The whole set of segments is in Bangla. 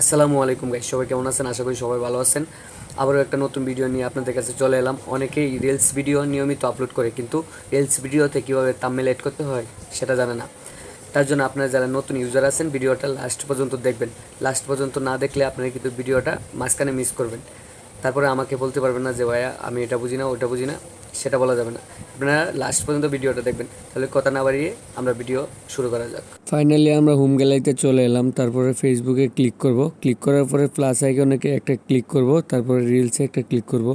আসসালামু আলাইকুম গাইস, সবাই কেমন আছেন? আশা করি সবাই ভালো আছেন। আবারও একটা নতুন ভিডিও নিয়ে আপনাদের কাছে চলে এলাম। অনেকেই রিলস ভিডিও নিয়মিত আপলোড করে, কিন্তু রিলস ভিডিওতে কীভাবে থাম্বনেল এড করতে হয় সেটা জানে না। তার জন্য আপনারা যারা নতুন ইউজার আছেন, ভিডিওটা লাস্ট পর্যন্ত দেখবেন। লাস্ট পর্যন্ত না দেখলে আপনারা কিন্তু ভিডিওটা মাঝখানে মিস করবেন। তারপরে আমাকে বলতে পারবেন না যে ভাইয়া আমি এটা বুঝি না, ওটা বুঝি না, সেটা বলা যাবে না। আপনারা লাস্ট পর্যন্ত ভিডিওটা দেখবেন। তাহলে কথা না বাড়িয়ে আমরা ভিডিও শুরু করা যাক। ফাইনালি আমরা হোম গ্যালারিতে চলে এলাম। তারপরে ফেসবুকে ক্লিক করব। ক্লিক করার পরে প্লাস আইকনে একটা ক্লিক করব, তারপরে রিলসে একটা ক্লিক করব।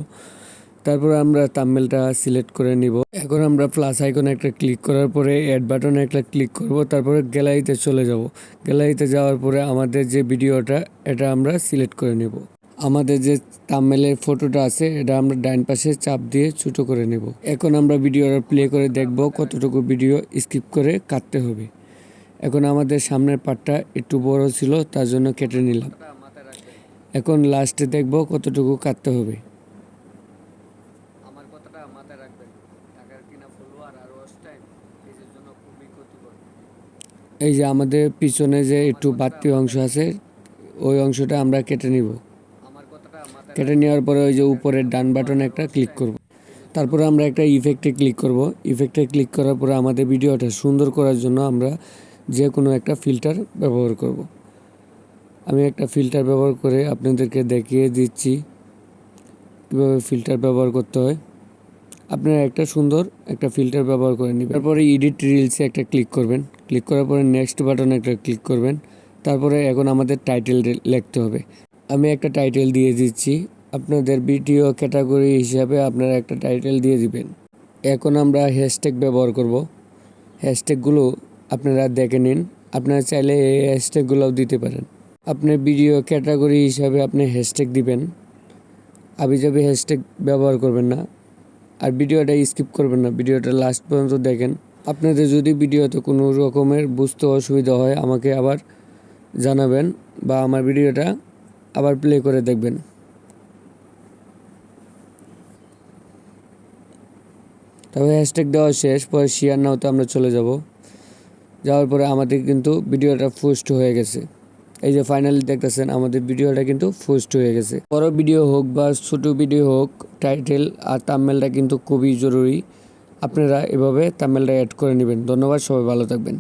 তারপরে আমরা থাম্বনেলটা সিলেক্ট করে নিব। এখন আমরা প্লাস আইকনে একটা ক্লিক করার পরে অ্যাড বাটনে একটা ক্লিক করব, তারপরে গ্যালারিতে চলে যাব। গ্যালারিতে যাওয়ার পরে আমাদের যে ভিডিওটা এটা আমরা সিলেক্ট করে নেব। আমাদের যে থাম্বনেলের ফটোটা আছে এটা আমরা ডান পাশে চাপ দিয়ে ছোটো করে নেব। এখন আমরা ভিডিওটা প্লে করে দেখব কতটুকু ভিডিও স্কিপ করে কাটতে হবে। এখন আমাদের সামনের পার্টটা একটু বড় ছিল, তার জন্য কেটে নিলাম। এখন লাস্টে দেখব কতটুকু কাটতে হবে। আমার কথাটা মাথায় রাখবেন, টাকার কিনা ফলোয়ার আর ওয়াচ টাইম পেজের জন্য খুবই ক্ষতিকর। এই যে আমাদের পিছনে যে একটু বাড়তি অংশ আছে ওই অংশটা আমরা কেটে নিব। কেটে নেওয়ার পরে ওই যে উপরের ডান বাটনে একটা ক্লিক করব। তারপরে আমরা একটা ইফেক্টে ক্লিক করব। ইফেক্টে ক্লিক করার পরে আমাদের ভিডিওটা সুন্দর করার জন্য আমরা যে কোনো একটা ফিল্টার ব্যবহার করব। আমি একটা ফিল্টার ব্যবহার করে আপনাদেরকে দেখিয়ে দিচ্ছি কীভাবে ফিল্টার ব্যবহার করতে হয়। আপনারা একটা সুন্দর একটা ফিল্টার ব্যবহার করে নেবেন। তারপরে এডিট রিলসে একটা ক্লিক করবেন। ক্লিক করার পরে নেক্সট বাটনে একটা ক্লিক করবেন। তারপরে এখন আমাদের টাইটেল লিখতে হবে। আমি একটা টাইটেল দিয়ে দিচ্ছি। আপনাদের ভিডিও ক্যাটাগরি হিসাবে আপনারা একটা টাইটেল দিয়ে দিবেন। এখন আমরা হ্যাশট্যাগ ব্যবহার করব। হ্যাশট্যাগুলো আপনারা দেখে নিন। আপনারা চাইলে এই হ্যাশট্যাগুলোও দিতে পারেন। আপনার ভিডিও ক্যাটাগরি হিসাবে আপনি হ্যাশট্যাগ দিবেন। আবিজাবি হ্যাশট্যাগ ব্যবহার করবেন না। আর ভিডিওটা স্কিপ করবেন না, ভিডিওটা লাস্ট পর্যন্ত দেখেন। আপনাদের যদি ভিডিওতে কোনো রকমের বুঝতে অসুবিধা হয় আমাকে আবার জানাবেন, বা আমার ভিডিওটা আবার প্লে করে দেখবেন। তবে হ্যাশট্যাগ দেওয়া শেষ, পরে শেয়ার নাওতে আমরা চলে যাব। যাওয়ার পরে আমাদের কিন্তু ভিডিওটা পোস্ট হয়ে গেছে। এই যে ফাইনালি দেখতেছেন আমাদের ভিডিওটা কিন্তু পোস্ট হয়ে গেছে। বড় ভিডিও হোক বা ছোট ভিডিও হোক, টাইটেল আর থাম্বনেলটা কিন্তু খুবই জরুরি। আপনারা এভাবে থাম্বনেলটা অ্যাড করে নেবেন। ধন্যবাদ, সবাই ভালো থাকবেন।